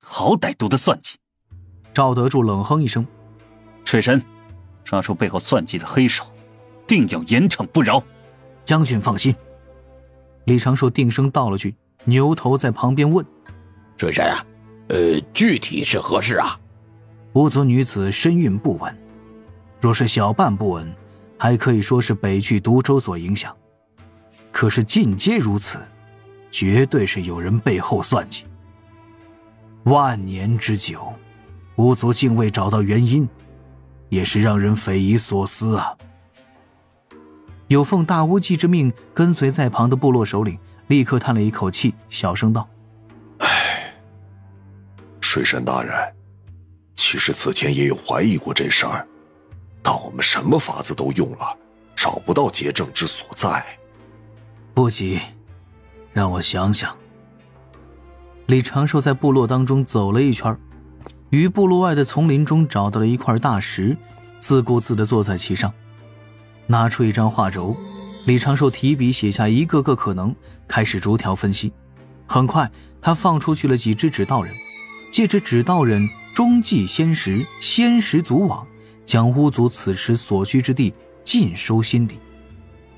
好歹毒的算计！赵德柱冷哼一声：“水神，抓住背后算计的黑手，定要严惩不饶。”将军放心。李长寿定声道了句，牛头在旁边问：“水神啊，具体是何事啊？”巫族女子身孕不稳，若是小半不稳，还可以说是北去毒州所影响。可是尽皆如此，绝对是有人背后算计。万年之久，巫族竟未找到原因，也是让人匪夷所思啊。有奉大巫祭之命跟随在旁的部落首领立刻叹了一口气，小声道：“唉，水神大人，其实此前也有怀疑过这事儿，但我们什么法子都用了，找不到结症之所在。”不急，让我想想。李长寿在部落当中走了一圈，于部落外的丛林中找到了一块大石，自顾自地坐在其上，拿出一张画轴，李长寿提笔写下一个个可能，开始逐条分析。很快他放出去了几只指道人，借着指道人中继仙石，仙石组网，将巫族此时所居之地尽收心底。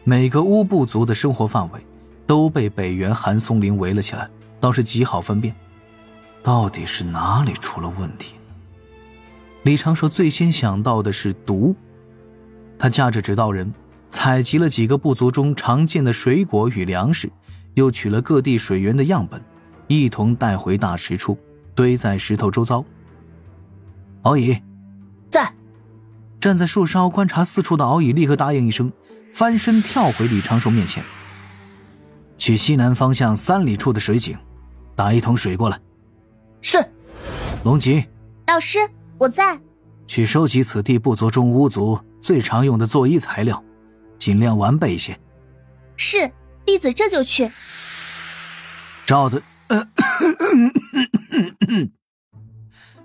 每个巫部族的生活范围都被北原寒松林围了起来，倒是极好分辨，到底是哪里出了问题呢？李长寿最先想到的是毒，他驾着指道人采集了几个部族中常见的水果与粮食，又取了各地水源的样本，一同带回大石处，堆在石头周遭。敖乙在。站在树梢观察四处的敖乙立刻答应一声，翻身跳回李长寿面前。去西南方向3里处的水井，打一桶水过来。是。龙吉，老师，我在。去收集此地部族中巫族最常用的作衣材料，尽量完备一些。是，弟子这就去。赵的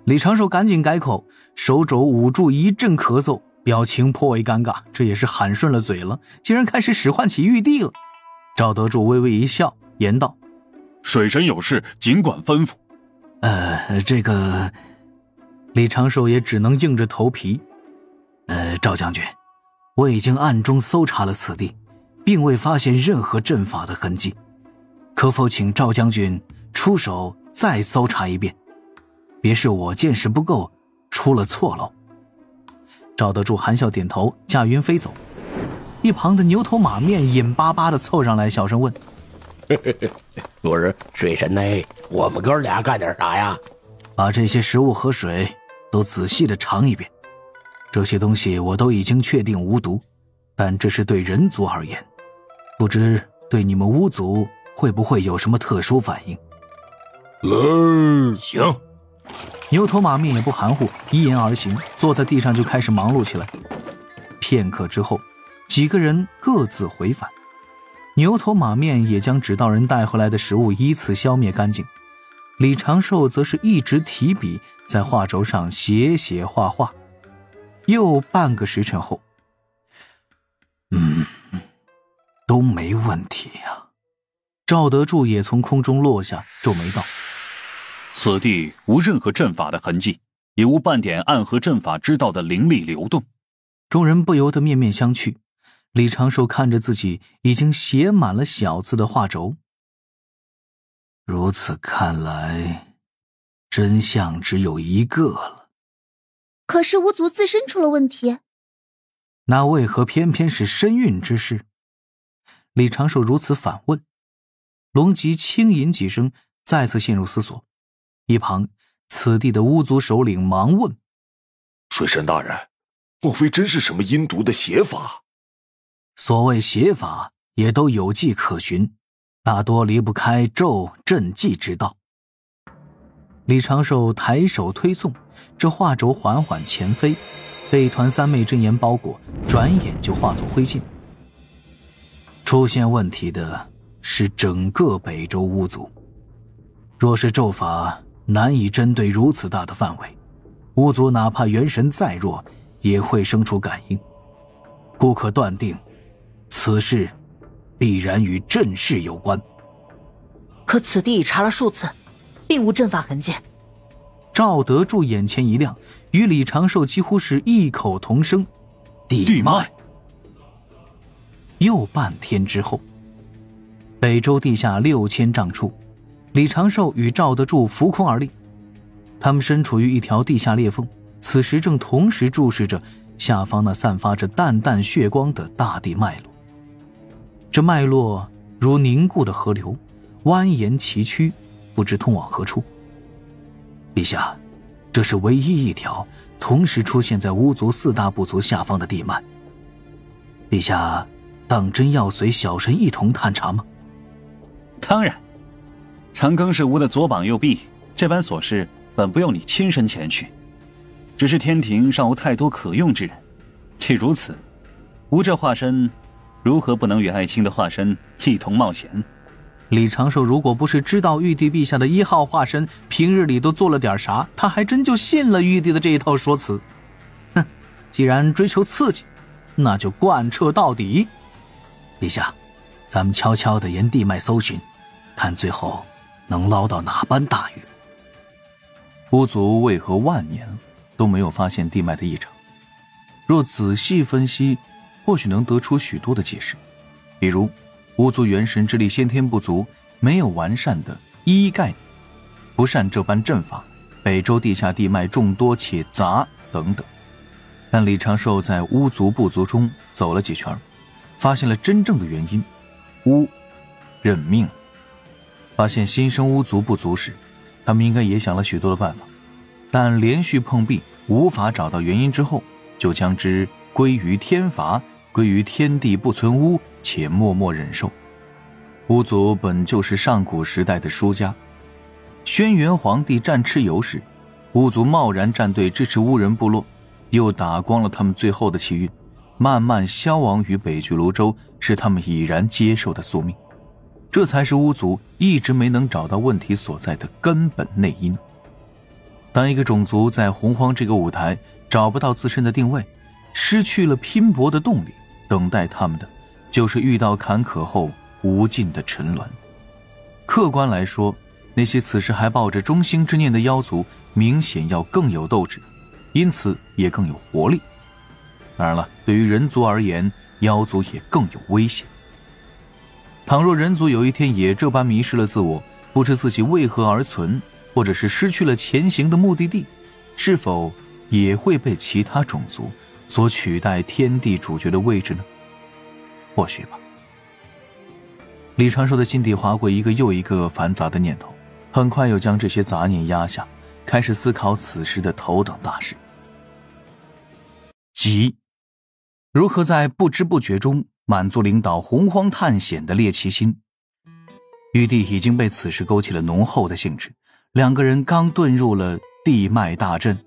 李长寿赶紧改口，手肘捂住一阵咳嗽，表情颇为尴尬，这也是喊顺了嘴了，竟然开始使唤起玉帝了。赵德柱微微一笑，言道：“水神有事尽管吩咐。”这个李长寿也只能硬着头皮。赵将军，我已经暗中搜查了此地，并未发现任何阵法的痕迹，可否请赵将军出手再搜查一遍？别是我见识不够，出了错漏。赵德柱含笑点头，驾云飞走。一旁的牛头马面眼巴巴地凑上来，小声问：“我说水神呢？我们哥俩干点啥呀？”把这些食物和水都仔细地尝一遍。这些东西我都已经确定无毒，但这是对人族而言，不知对你们巫族会不会有什么特殊反应？行。牛头马面也不含糊，依言而行，坐在地上就开始忙碌起来。片刻之后，几个人各自回返，牛头马面也将指道人带回来的食物依次消灭干净。李长寿则是一直提笔在画轴上写写画画。又半个时辰后，都没问题呀。赵德柱也从空中落下，皱眉道：“此地无任何阵法的痕迹，也无半点暗合阵法之道的灵力流动。”众人不由得面面相觑。李长寿看着自己已经写满了小字的画轴，如此看来，真相只有一个了。可是巫族自身出了问题，那为何偏偏是身孕之事？李长寿如此反问。龙吉轻吟几声，再次陷入思索。一旁此地的巫族首领忙问：“水神大人，莫非真是什么阴毒的邪法？”所谓邪法也都有迹可循，大多离不开咒镇忌之道。李长寿抬手推送，这画轴缓缓前飞，被一团3昧真言包裹，转眼就化作灰烬。出现问题的是整个北周巫族，若是咒法难以针对如此大的范围，巫族哪怕元神再弱，也会生出感应，故可断定此事必然与阵势有关。可此地已查了数次，并无阵法痕迹。赵德柱眼前一亮，与李长寿几乎是异口同声：地脉。又半天之后，北周地下6000丈处，李长寿与赵德柱浮空而立，他们身处于一条地下裂缝，此时正同时注视着下方那散发着淡淡血光的大地脉络。这脉络如凝固的河流，蜿蜒崎岖，不知通往何处。陛下，这是唯一一条同时出现在巫族4大部族下方的地脉。陛下当真要随小神一同探查吗？当然，长庚是吾的左膀右臂，这般琐事本不用你亲身前去，只是天庭尚无太多可用之人。既如此，吾这化身如何不能与爱卿的化身一同冒险？李长寿如果不是知道玉帝陛下的1号化身平日里都做了点啥，他还真就信了玉帝的这一套说辞。哼，既然追求刺激，那就贯彻到底。陛下，咱们悄悄地沿地脉搜寻，看最后能捞到哪般大鱼。巫族为何万年都没有发现地脉的异常？若仔细分析，或许能得出许多的解释。比如巫族元神之力先天不足，没有完善的一概念，不善这般阵法，北周地下地脉众多且杂等等。但李长寿在巫族部族中走了几圈，发现了真正的原因：巫认命。发现新生巫族不足时，他们应该也想了许多的办法，但连续碰壁无法找到原因之后，就将之归于天罚，归于天地不存巫，且默默忍受。巫族本就是上古时代的输家，轩辕皇帝战蚩尤时，巫族贸然站队支持巫人部落，又打光了他们最后的气运，慢慢消亡于北俱泸州，是他们已然接受的宿命。这才是巫族一直没能找到问题所在的根本内因。当一个种族在洪荒这个舞台找不到自身的定位，失去了拼搏的动力，等待他们的就是遇到坎坷后无尽的沉沦。客观来说，那些此时还抱着中兴之念的妖族明显要更有斗志，因此也更有活力。当然了，对于人族而言，妖族也更有危险。倘若人族有一天也这般迷失了自我，不知自己为何而存，或者是失去了前行的目的地，是否也会被其他种族所取代天地主角的位置呢？或许吧。李长寿的心底划过一个又一个繁杂的念头，很快又将这些杂念压下，开始思考此时的头等大事：即如何在不知不觉中满足领导洪荒探险的猎奇心。玉帝已经被此事勾起了浓厚的兴致，两个人刚遁入了地脉大阵。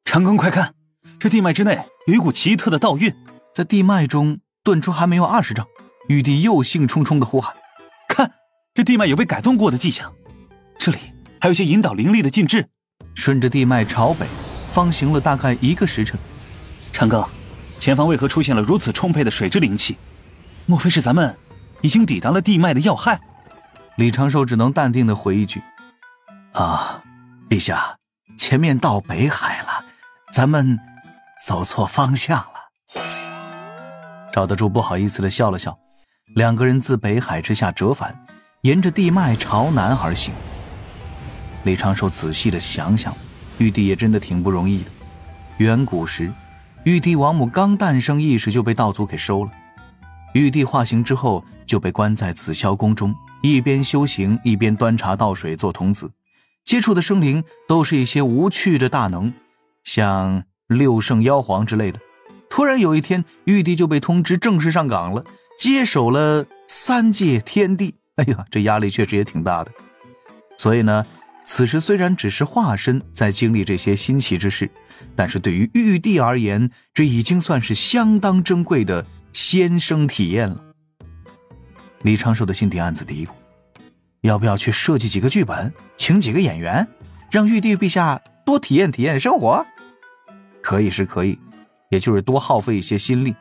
长庚，快看，这地脉之内有一股奇特的道韵。在地脉中遁出还没有20丈，玉帝又兴冲冲地呼喊：看，这地脉有被改动过的迹象，这里还有些引导灵力的禁制。顺着地脉朝北方行了大概1个时辰。长庚，前方为何出现了如此充沛的水之灵气？莫非是咱们已经抵达了地脉的要害？李长寿只能淡定地回一句：啊，陛下，前面到北海了，咱们走错方向了。赵德柱不好意思地笑了笑，两个人自北海之下折返，沿着地脉朝南而行。李长寿仔细地想想，玉帝也真的挺不容易的。远古时，玉帝王母刚诞生意识就被道族给收了，玉帝化形之后就被关在紫霄宫中，一边修行一边端茶倒水做童子，接触的生灵都是一些无趣的大能，像6圣妖皇之类的。突然有一天，玉帝就被通知正式上岗了，接手了3界天地。哎呀，这压力确实也挺大的。所以呢，此时虽然只是化身在经历这些新奇之事，但是对于玉帝而言，这已经算是相当珍贵的先生体验了。李长寿的心底暗自嘀咕，要不要去设计几个剧本，请几个演员，让玉帝陛下多体验体验生活？可以是可以，也就是多耗费一些心力，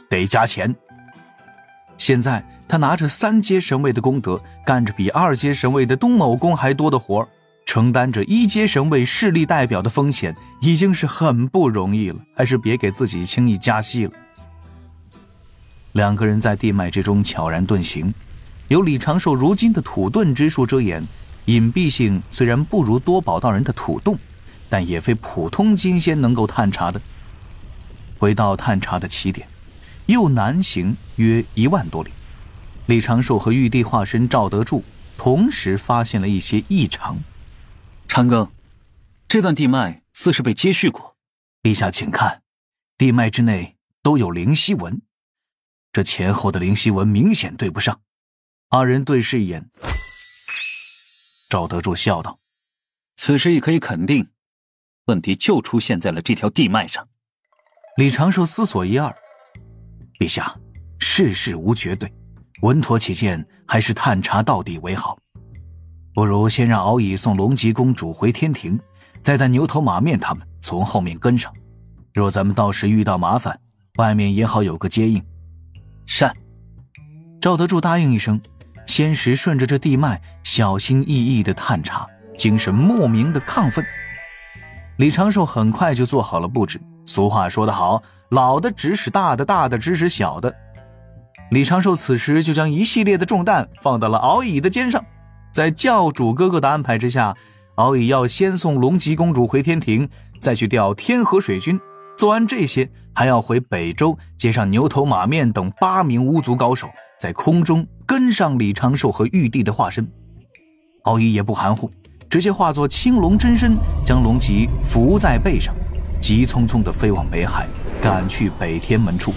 得加钱。现在他拿着3阶神位的功德，干着比2阶神位的东某公还多的活，承担着一阶神位势力代表的风险已经是很不容易了，还是别给自己轻易加戏了。两个人在地脉之中悄然遁形，有李长寿如今的土遁之术遮掩，隐蔽性虽然不如多宝道人的土洞，但也非普通金仙能够探查的。回到探查的起点，又南行约1万多里，李长寿和玉帝化身赵德柱同时发现了一些异常。长庚，这段地脉似是被接续过。陛下请看，地脉之内都有灵犀纹，这前后的灵犀纹明显对不上。二人对视一眼，赵德柱笑道：此时也可以肯定，问题就出现在了这条地脉上。李长寿思索一二，陛下，世事无绝对，稳妥起见，还是探查到底为好。不如先让敖乙送龙吉公主回天庭，再带牛头马面他们从后面跟上。若咱们到时遇到麻烦，外面也好有个接应。善。赵德柱答应一声，先时顺着这地脉小心翼翼地探查，精神莫名的亢奋。李长寿很快就做好了布置。俗话说得好，老的指使大的，大的指使小的。李长寿此时就将一系列的重担放到了敖乙的肩上。在教主哥哥的安排之下，敖乙要先送龙吉公主回天庭，再去调天河水军。做完这些，还要回北周接上牛头马面等8名巫族高手，在空中跟上李长寿和玉帝的化身。敖乙也不含糊，直接化作青龙真身，将龙吉扶在背上，急匆匆地飞往北海，赶去北天门处。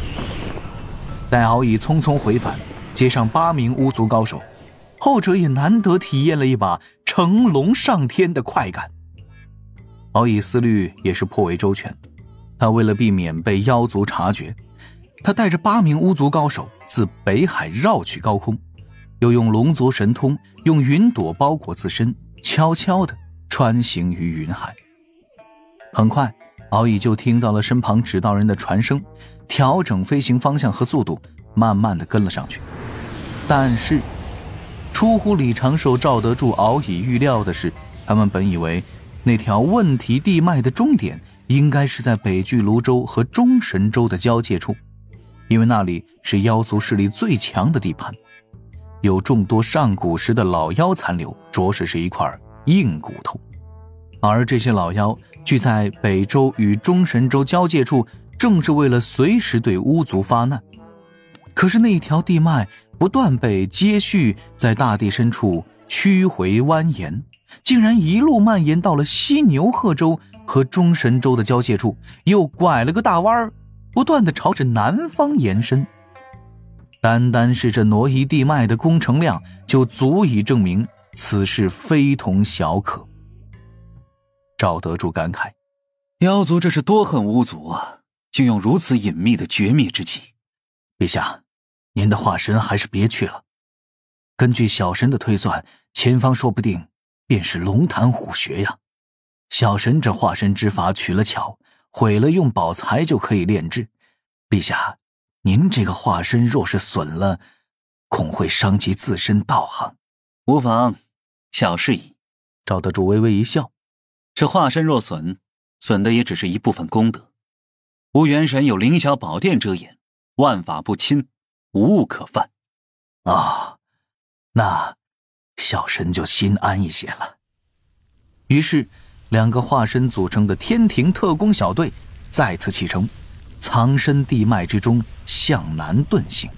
待敖乙匆匆回返，接上8名巫族高手，后者也难得体验了一把乘龙上天的快感。敖乙思虑也是颇为周全，他为了避免被妖族察觉，他带着8名巫族高手自北海绕去高空，又用龙族神通用云朵包裹自身，悄悄地穿行于云海。很快，敖乙就听到了身旁指导人的传声，调整飞行方向和速度，慢慢地跟了上去。但是出乎李长寿、赵德柱、敖乙预料的是，他们本以为那条问题地脉的终点应该是在北距泸州和中神州的交界处，因为那里是妖族势力最强的地盘，有众多上古时的老妖残留，着实是一块硬骨头。而这些老妖聚在北周与中神州交界处，正是为了随时对巫族发难。可是那条地脉不断被接续，在大地深处曲回蜿蜒，竟然一路蔓延到了西牛贺州和中神州的交界处，又拐了个大弯，不断地朝着南方延伸。单单是这挪移地脉的工程量，就足以证明此事非同小可。赵德柱感慨，妖族这是多恨巫族啊，竟用如此隐秘的绝灭之计。陛下，您的化身还是别去了。根据小神的推算，前方说不定便是龙潭虎穴呀。小神这化身之法取了巧，毁了用宝材就可以炼制。陛下，您这个化身若是损了，恐会伤及自身道行。无妨，小事矣。赵德柱微微一笑，这化身若损，损的也只是一部分功德。吾元神有凌霄宝殿遮掩，万法不侵，无物可犯。那小神就心安一些了。于是2个化身组成的天庭特工小队再次启程，藏身地脉之中向南遁行，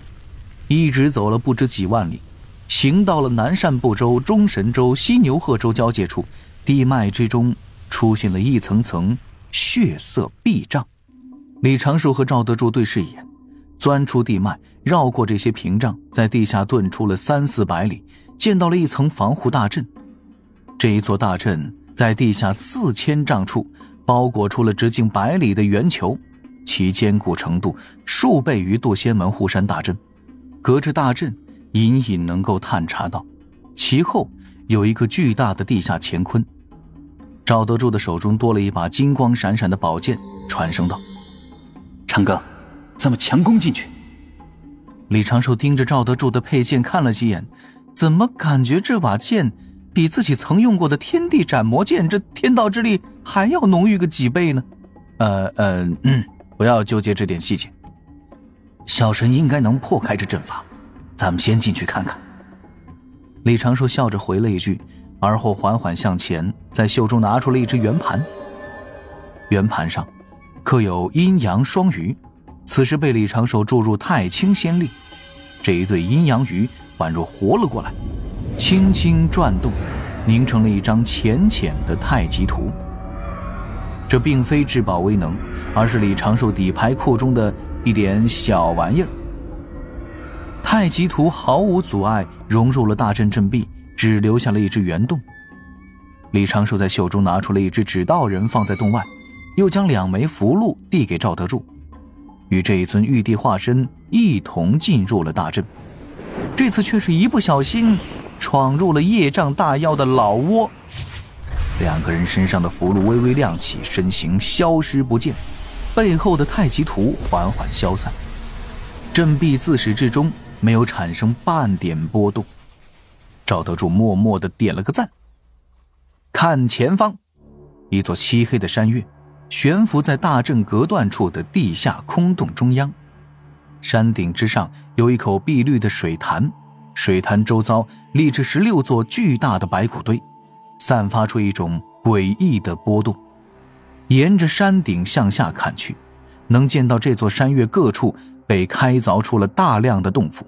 一直走了不知几万里，行到了南赡部洲、中神州、西牛贺州交界处，地脉之中出现了一层层血色壁障。李长寿和赵德柱对视一眼，钻出地脉，绕过这些屏障，在地下遁出了300-400里，见到了一层防护大阵。这一座大阵在地下4000丈处包裹出了直径100里的圆球，其坚固程度数倍于渡仙门护山大阵。隔着大阵隐隐能够探查到，其后有一个巨大的地下乾坤。赵德柱的手中多了一把金光闪闪的宝剑，传声道：长庚，咱们强攻进去。李长寿盯着赵德柱的佩剑看了几眼，怎么感觉这把剑比自己曾用过的天地斩魔剑这天道之力还要浓郁个几倍呢。不要纠结这点细节。小神应该能破开这阵法，咱们先进去看看。李长寿笑着回了一句，而后缓缓向前，在袖中拿出了一只圆盘。圆盘上刻有阴阳双鱼，此时被李长寿注入太清仙力，这一对阴阳鱼宛若活了过来，轻轻转动，凝成了一张浅浅的太极图。这并非至宝威能，而是李长寿底牌库中的一点小玩意儿。太极图毫无阻碍融入了大阵阵壁，只留下了一只圆洞。李长寿在袖中拿出了一只指道人放在洞外，又将2枚符箓递给赵德柱，与这一尊玉帝化身一同进入了大阵。这次却是一不小心闯入了业障大妖的老窝。2个人身上的符箓微微亮起，身形消失不见，背后的太极图缓缓消散，阵壁自始至终没有产生半点波动。赵德柱默默地点了个赞。看前方，一座漆黑的山岳悬浮在大阵隔断处的地下空洞中央，山顶之上有一口碧绿的水潭，水潭周遭立着16座巨大的白骨堆，散发出一种诡异的波动。沿着山顶向下看去，能见到这座山岳各处被开凿出了大量的洞府，